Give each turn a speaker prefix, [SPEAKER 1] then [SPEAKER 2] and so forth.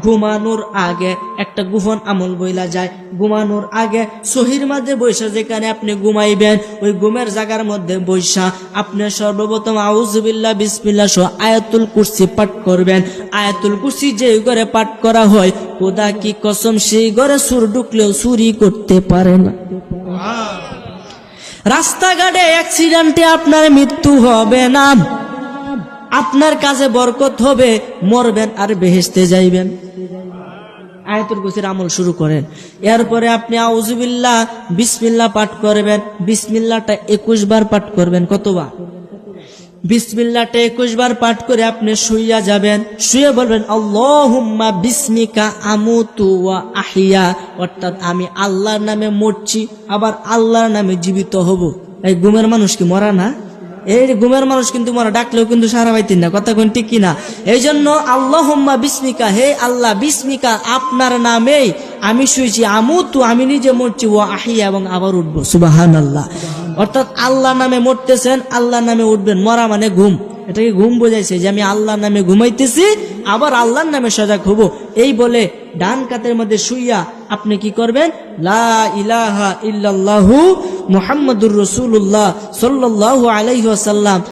[SPEAKER 1] ঘুমানোর আগে একটা গোপন আমল বইলা যায়। ঘুমানোর আগে সহির মাঝে বৈশা যেখানে আপনি ঘুমাইবেন ওই ঘুমের জায়গার মধ্যে বৈশা আপনি সর্বপ্রথম আউযুবিল্লাহ বিসমিল্লাহ সহ আয়াতুল কুরসি পাঠ করবেন। আয়াতুল কুরসি যে ঘরে পাঠ করা হয় খোদা কি কসম সেই ঘরে চোর ঢুকলেও চুরি করতে পারে না। রাস্তাঘাটে অ্যাক্সিডেন্টে আপনার মৃত্যু হবে না, আপনার কাছে বরকত হবে, মরবেন আর বেহেশতে যাইবেন। আয়াতুল কুরসির আমল শুরু করেন। এরপরে আপনি আউযুবিল্লাহ বিসমিল্লাহ পাঠ করবেন। বিসমিল্লাহটা 21 বার পাঠ করবেন। কতবার? বিসমিল্লাহটা 21 বার পাঠ করে আপনি শুইয়া যাবেন। শুয়ে বলবেন আল্লাহুম্মা বিসমিকা আমুতু ওয়া আহিয়া, অর্থাৎ আমি আল্লাহর নামে মরছি আবার আল্লাহর নামে জীবিত হব। এই ঘুমের মানুষ কি মরা না? এই ঘুমের মানুষ কিন্তু মরা, ডাকলেও কিন্তু সারা পাইতেন না। কথা কোন ঠিক কিনা? এই জন্য আল্লাহুম্মা বিসমিকা, হে আল্লাহ বিসমিকা আপনার নামেই আমি শুয়েছি, আমুতু আমি নিজে মরছি, ওয়া আহিয়া এবং আবার উঠবো। সুবহানাল্লাহ। অর্থাৎ আল্লাহর নামে মরতেছেন, আল্লাহর নামে উঠবেন। মরা মানে ঘুম, এটাকে ঘুম বোঝাইছে যে আমি আল্লাহর নামে ঘুমাইতেছি আবার আল্লাহর নামে সজাগ হব। এই বলে ডান কাতের মধ্যে শুইয়া আপনি কি করবেন? লা ইলাহা ইল্লাল্লাহু মুহাম্মাদুর রাসূলুল্লাহ সাল্লাল্লাহু আলাইহি ওয়াসাল্লাম